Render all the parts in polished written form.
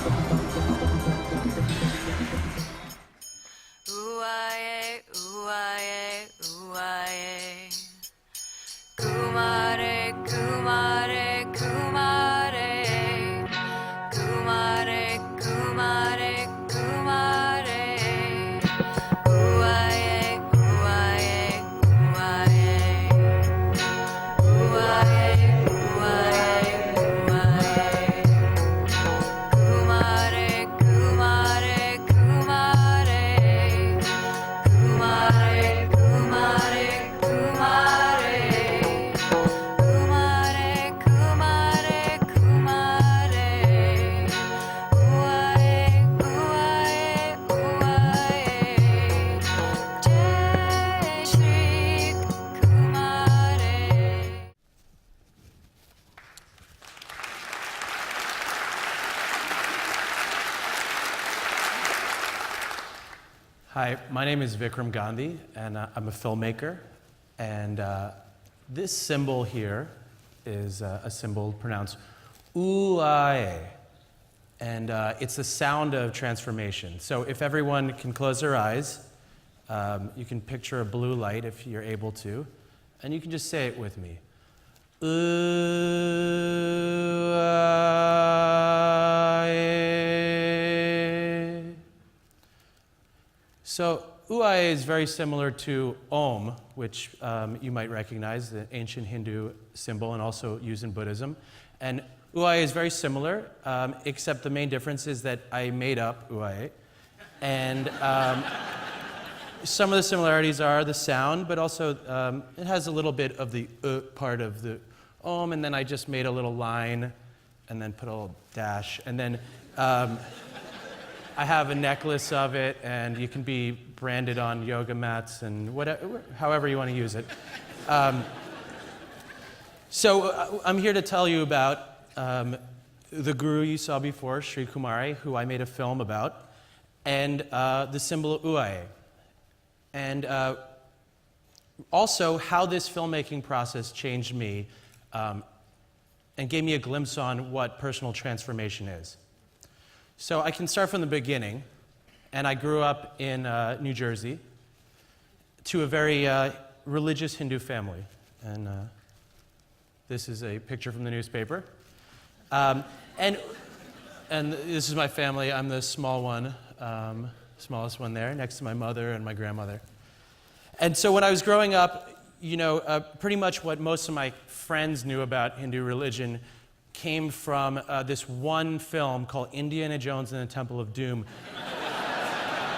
Kumare, Kumare, Kumare, Kumare, Kumare, Kumare, Uaye, Uaye, Uaye, Uaye, Uaye, Uaye, Kumare, Kumare, Kumare, Kumare, Kumare, Kumare. Hi, my name is Vikram Gandhi, and I'm a filmmaker. And this symbol here is a symbol pronounced uae. And it's the sound of transformation. So if everyone can close their eyes, you can picture a blue light if you're able to. And you can just say it with me. Uae. So uae is very similar to Om, which you might recognize, the ancient Hindu symbol and also used in Buddhism. And uae is very similar, except the main difference is that I made up uae. And some of the similarities are the sound, but also it has a little bit of the part of the Om, and then I just made a little line and then put a little dash. And then I have a necklace of it, and you can be branded on yoga mats and whatever, however you want to use it. So I'm here to tell you about the guru you saw before, Sri Kumare, who I made a film about, and the symbol uae. And also how this filmmaking process changed me and gave me a glimpse on what personal transformation is. So I can start from the beginning, and I grew up in New Jersey to a very religious Hindu family. And this is a picture from the newspaper. And this is my family. I'm the small one, smallest one there, next to my mother and my grandmother. And so when I was growing up, you know, pretty much what most of my friends knew about Hindu religion came from this one film called Indiana Jones and the Temple of Doom.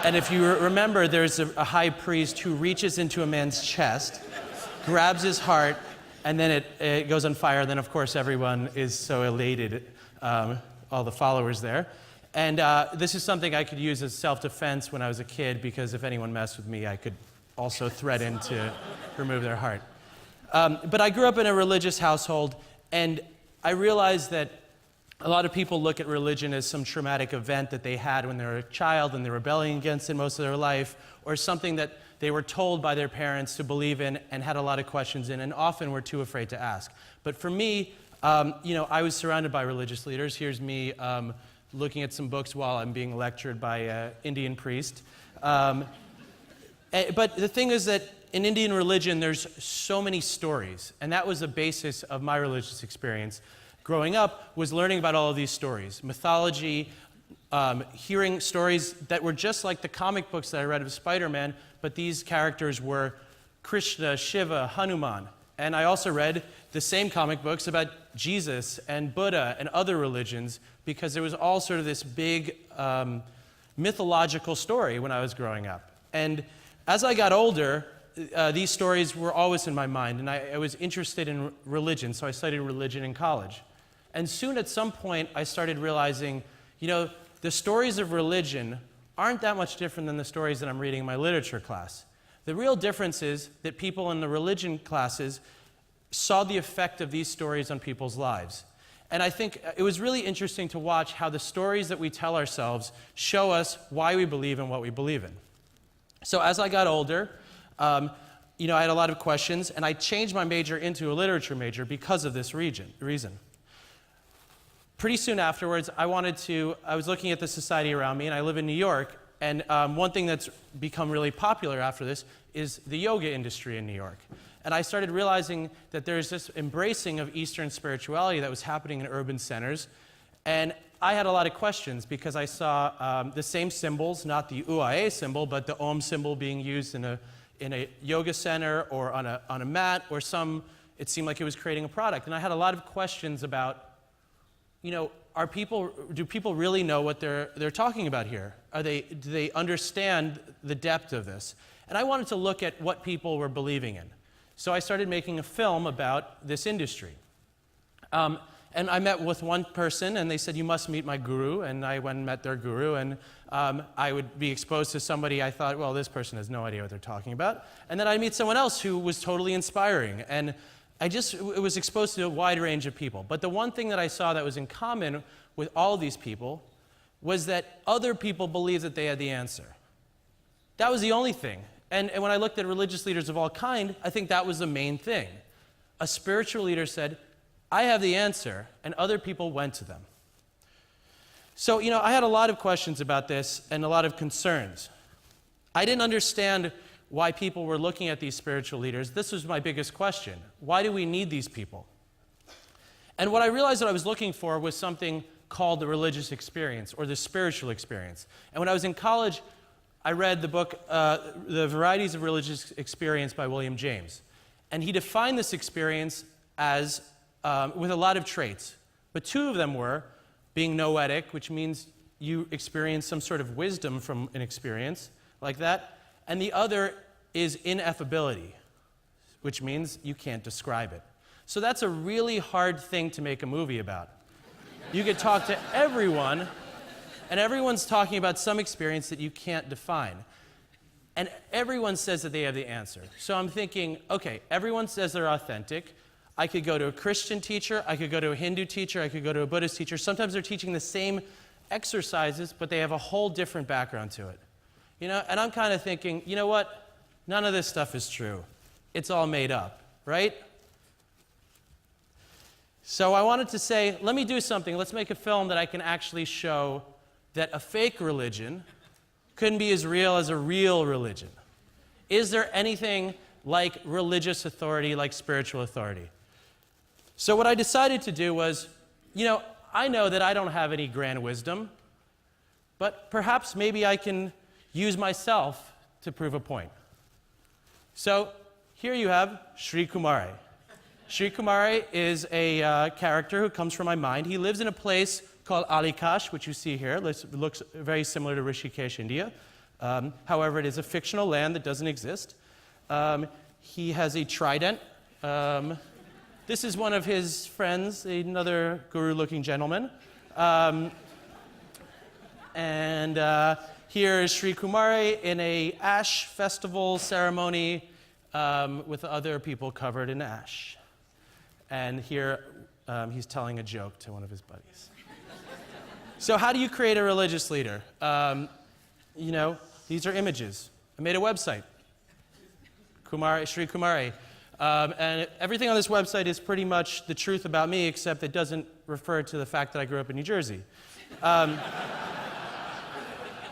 And if you remember, there's a high priest who reaches into a man's chest, grabs his heart, and then it goes on fire. Then, of course, everyone is so elated, all the followers there. And this is something I could use as self-defense when I was a kid, because if anyone messed with me, I could also threaten to remove their heart. But I grew up in a religious household, and I realized that a lot of people look at religion as some traumatic event that they had when they were a child and they're rebelling against it most of their life, or something that they were told by their parents to believe in and had a lot of questions in, and often were too afraid to ask. But for me, you know, I was surrounded by religious leaders. Here's me looking at some books while I'm being lectured by an Indian priest. But the thing is that in Indian religion, there's so many stories, and that was the basis of my religious experience. Growing up was learning about all of these stories, mythology, hearing stories that were just like the comic books that I read of Spider-Man, but these characters were Krishna, Shiva, Hanuman. And I also read the same comic books about Jesus and Buddha and other religions, because there was all sort of this big mythological story when I was growing up. And as I got older, these stories were always in my mind, and I was interested in religion, so I studied religion in college. And soon at some point, I started realizing, you know, the stories of religion aren't that much different than the stories that I'm reading in my literature class. The real difference is that people in the religion classes saw the effect of these stories on people's lives. And I think it was really interesting to watch how the stories that we tell ourselves show us why we believe in what we believe in. So as I got older, you know, I had a lot of questions, and I changed my major into a literature major because of this reason. pretty soon afterwards, I was looking at the society around me, and I live in New York, and one thing that's become really popular after this is the yoga industry in New York. And I started realizing that there's this embracing of Eastern spirituality that was happening in urban centers. And I had a lot of questions because I saw the same symbols, not the UAE symbol, but the Om symbol being used in a yoga center or on a mat, or it seemed like it was creating a product. And I had a lot of questions about, do people really know what they're talking about here? Do they understand the depth of this? And I wanted to look at what people were believing in. So I started making a film about this industry. And I met with one person, and they said, you must meet my guru. And I went and met their guru, and I would be exposed to somebody I thought, well, this person has no idea what they're talking about. And then I'd meet someone else who was totally inspiring. And it was exposed to a wide range of people. But the one thing that I saw that was in common with all of these people was that other people believed that they had the answer. That was the only thing. And when I looked at religious leaders of all kind, I think that was the main thing. A spiritual leader said, I have the answer, and other people went to them. So, I had a lot of questions about this and a lot of concerns. I didn't understand why people were looking at these spiritual leaders. This was my biggest question. Why do we need these people? And what I realized that I was looking for was something called the religious experience or the spiritual experience. And when I was in college, I read the book, The Varieties of Religious Experience by William James. And he defined this experience as with a lot of traits. But two of them were being noetic, which means you experience some sort of wisdom from an experience like that. And the other is ineffability, which means you can't describe it. So that's a really hard thing to make a movie about. You could talk to everyone, and everyone's talking about some experience that you can't define. And everyone says that they have the answer. So I'm thinking, okay, everyone says they're authentic. I could go to a Christian teacher, I could go to a Hindu teacher, I could go to a Buddhist teacher. Sometimes they're teaching the same exercises, but they have a whole different background to it. And I'm kind of thinking, you know what? None of this stuff is true. It's all made up, right? So I wanted to say, let me do something. Let's make a film that I can actually show that a fake religion couldn't be as real as a real religion. Is there anything like religious authority, like spiritual authority? So what I decided to do was, I know that I don't have any grand wisdom, but perhaps maybe I can use myself to prove a point. So here you have Sri Kumare. Sri Kumare is a character who comes from my mind. He lives in a place called Alikash, which you see here. It looks very similar to Rishikesh, India. However, it is a fictional land that doesn't exist. He has a trident. This is one of his friends, another guru-looking gentleman. Here is Sri Kumare in a ash festival ceremony with other people covered in ash. And here he's telling a joke to one of his buddies. So how do you create a religious leader? These are images. I made a website, Sri Kumare. And everything on this website is pretty much the truth about me, except it doesn't refer to the fact that I grew up in New Jersey.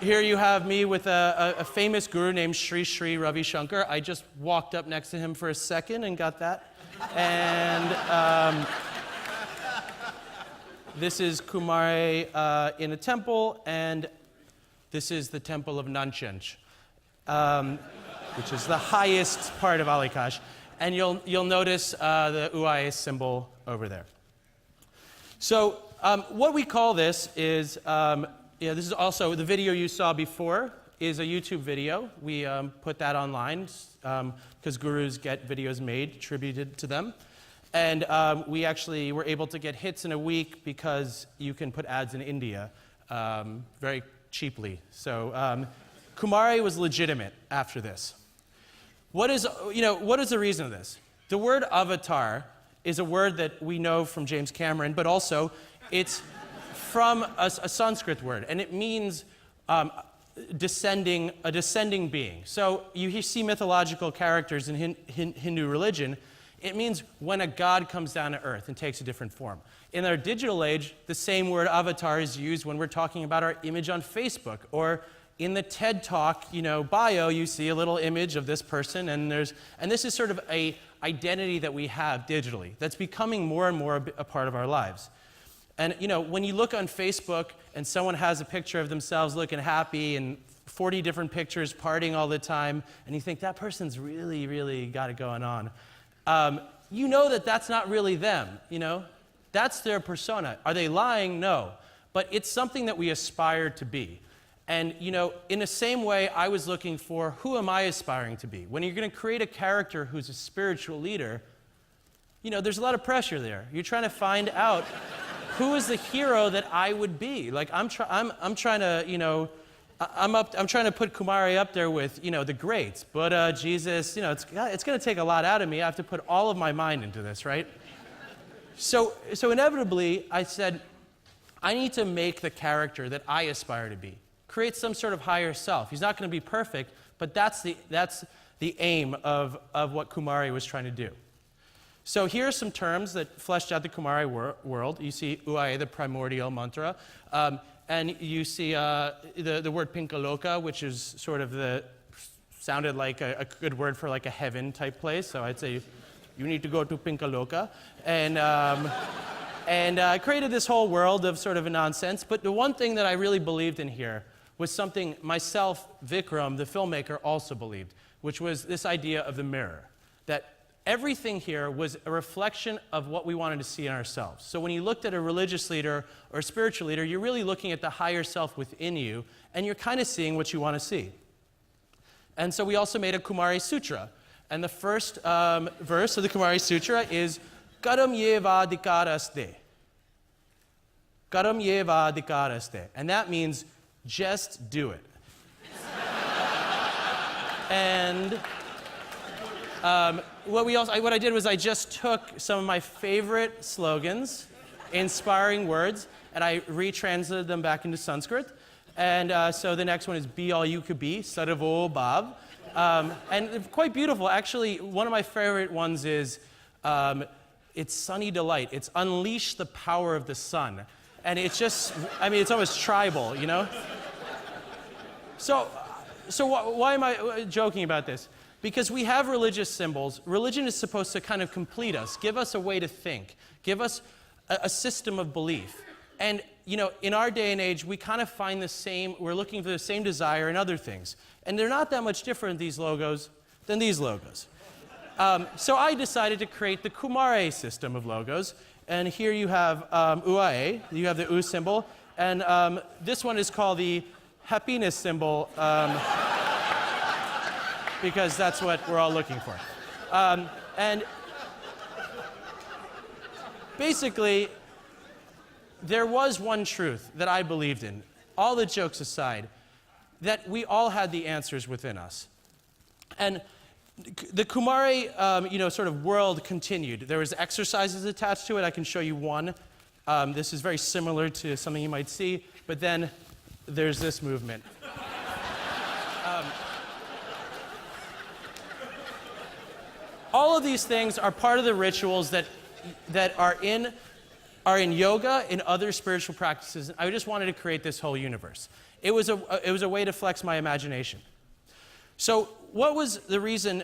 Here you have me with a famous guru named Sri Sri Ravi Shankar. I just walked up next to him for a second and got that. And this is Kumare in a temple, and this is the temple of Nanchench, which is the highest part of Alikash. And you'll notice the UAE symbol over there. So what we call this is, this is also, the video you saw before is a YouTube video. We put that online because gurus get videos made, attributed to them. And we actually were able to get hits in a week because you can put ads in India very cheaply. So Kumare was legitimate after this. What is the reason of this? The word avatar is a word that we know from James Cameron, but also it's from a Sanskrit word, and it means a descending being. So you see mythological characters in Hindu religion. It means when a god comes down to earth and takes a different form. In our digital age, the same word avatar is used when we're talking about our image on Facebook, or in the TED Talk, bio, you see a little image of this person, and this is sort of a identity that we have digitally that's becoming more and more a part of our lives. And when you look on Facebook and someone has a picture of themselves looking happy and 40 different pictures, partying all the time, and you think that person's really, really got it going on, you know that that's not really them. That's their persona. Are they lying? No. But it's something that we aspire to be. And, in the same way, I was looking for, who am I aspiring to be? When you're going to create a character who's a spiritual leader, there's a lot of pressure there. You're trying to find out who is the hero that I would be. Like, I'm trying to, I'm trying to put Kumare up there with, the greats. Buddha, Jesus, it's going to take a lot out of me. I have to put all of my mind into this, right? So inevitably, I said, I need to make the character that I aspire to be. Create some sort of higher self. He's not going to be perfect, but that's the aim of what Kumare was trying to do. So here are some terms that fleshed out the Kumare world. You see Uae, the primordial mantra, and you see the word Pinkaloka, which is sort of sounded like a good word for like a heaven type place. So I'd say you need to go to Pinkaloka, and I created this whole world of sort of a nonsense. But the one thing that I really believed in here was something myself, Vikram, the filmmaker, also believed, which was this idea of the mirror, that everything here was a reflection of what we wanted to see in ourselves. So when you looked at a religious leader or a spiritual leader, you're really looking at the higher self within you, and you're kind of seeing what you want to see. And so we also made a Kumare Sutra. And the first verse of the Kumare Sutra is, Karam yeva dikaraste. Karam yeva dikaraste. And that means, just do it. And what I did was I just took some of my favorite slogans, inspiring words, and I retranslated them back into Sanskrit. And so the next one is Be All You Could Be, Sarvo Bhav. And quite beautiful. Actually, one of my favorite ones is, it's Sunny Delight. It's unleash the power of the sun. And it's just, it's almost tribal, So why am I joking about this? Because we have religious symbols. Religion is supposed to kind of complete us, give us a way to think, give us a system of belief. And, in our day and age, we kind of find we're looking for the same desire in other things. And they're not that much different, these logos, than these logos. So I decided to create the Kumare system of logos. And here you have Uae, you have the U symbol. And this one is called the happiness symbol, because that's what we're all looking for. And basically, there was one truth that I believed in, all the jokes aside, that we all had the answers within us. And the Kumare, sort of world continued. There was exercises attached to it. I can show you one. This is very similar to something you might see, but then there's this movement. All of these things are part of the rituals that are in yoga, in other spiritual practices. I just wanted to create this whole universe. It was a way to flex my imagination. So what was the reason,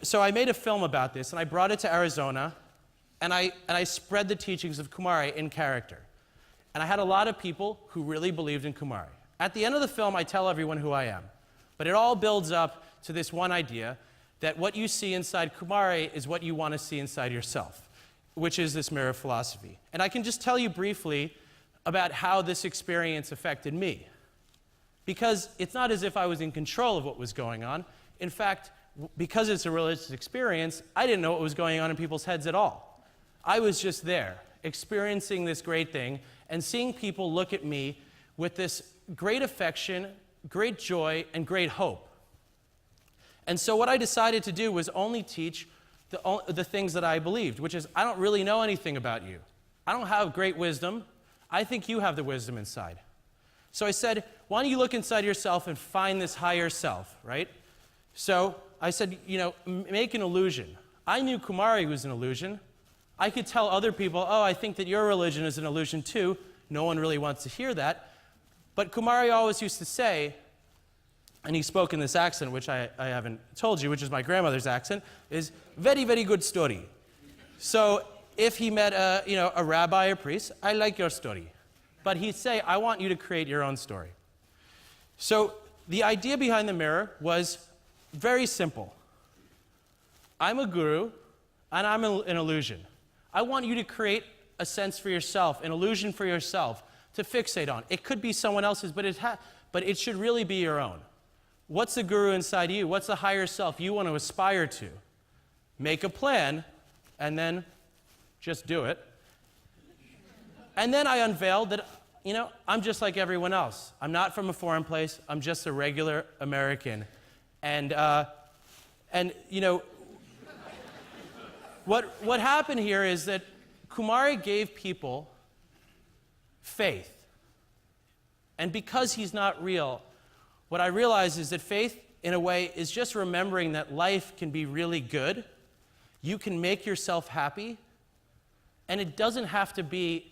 so I made a film about this, and I brought it to Arizona, and I spread the teachings of Kumare in character. And I had a lot of people who really believed in Kumare. At the end of the film, I tell everyone who I am. But it all builds up to this one idea that what you see inside Kumare is what you want to see inside yourself, which is this mirror philosophy. And I can just tell you briefly about how this experience affected me. Because it's not as if I was in control of what was going on. In fact, because it's a religious experience, I didn't know what was going on in people's heads at all. I was just there, experiencing this great thing, and seeing people look at me with this great affection, great joy, and great hope. And so what I decided to do was only teach the things that I believed, which is, I don't really know anything about you. I don't have great wisdom. I think you have the wisdom inside. So I said, why don't you look inside yourself and find this higher self, right? So I said, make an illusion. I knew Kumare was an illusion. I could tell other people, oh, I think that your religion is an illusion too. No one really wants to hear that. But Kumare always used to say, and he spoke in this accent, which I haven't told you, which is my grandmother's accent, is very, very good story. So if he met a rabbi or priest, I like your story. But he'd say, I want you to create your own story. So the idea behind the mirror was very simple. I'm a guru, and I'm an illusion. I want you to create a sense for yourself, an illusion for yourself, to fixate on. It could be someone else's, but it should really be your own. What's the guru inside you? What's the higher self you want to aspire to? Make a plan, and then just do it. And then I unveiled that, I'm just like everyone else. I'm not from a foreign place. I'm just a regular American. And what happened here is that Kumare gave people faith. And because he's not real, what I realize is that faith, in a way, is just remembering that life can be really good. You can make yourself happy. And it doesn't have to be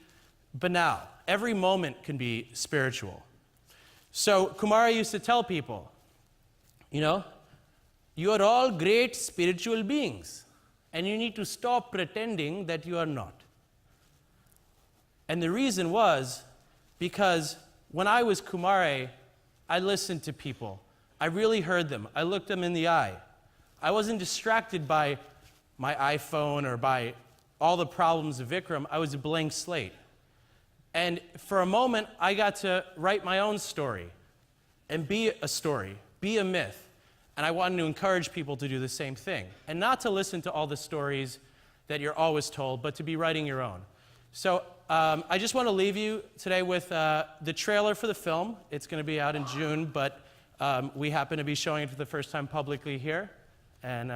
banal. Every moment can be spiritual. So Kumare used to tell people, you are all great spiritual beings. And you need to stop pretending that you are not. And the reason was because when I was Kumare, I listened to people. I really heard them. I looked them in the eye. I wasn't distracted by my iPhone or by all the problems of Vikram. I was a blank slate. And for a moment, I got to write my own story and be a story, be a myth. And I wanted to encourage people to do the same thing. And not to listen to all the stories that you're always told, but to be writing your own. So I just want to leave you today with the trailer for the film. It's going to be out in June, but we happen to be showing it for the first time publicly here. And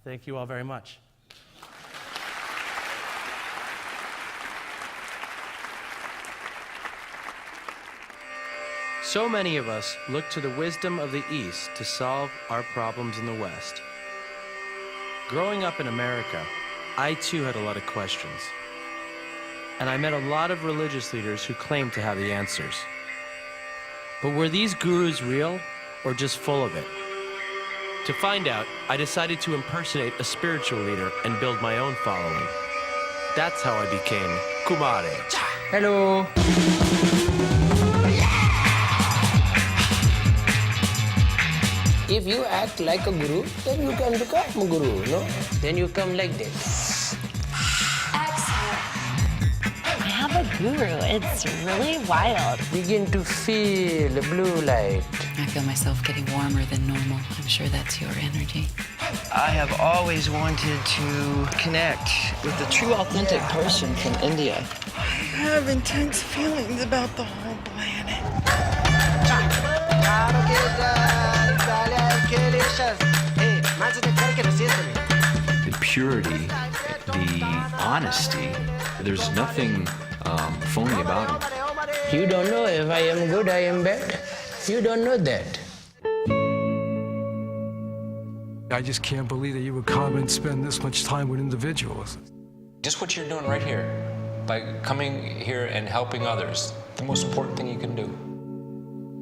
thank you all very much. So many of us look to the wisdom of the East to solve our problems in the West. Growing up in America, I too had a lot of questions. And I met a lot of religious leaders who claimed to have the answers. But were these gurus real or just full of it? To find out, I decided to impersonate a spiritual leader and build my own following. That's how I became Kumare. Hello. If you act like a guru, then you can become a guru, no? Then you come like this. I have a guru. It's really wild. Begin to feel the blue light. I feel myself getting warmer than normal. I'm sure that's your energy. I have always wanted to connect with the true, authentic person from India. I have intense feelings about the whole planet. The purity, the honesty, there's nothing phony about it. You don't know if I am good, I am bad. You don't know that. I just can't believe that you would come and spend this much time with individuals. Just what you're doing right here, by coming here and helping others, the most important thing you can do.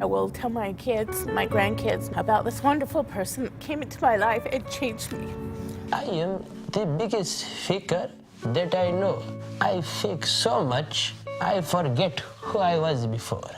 I will tell my kids, my grandkids, about this wonderful person that came into my life and changed me. I am the biggest faker that I know. I fake so much, I forget who I was before.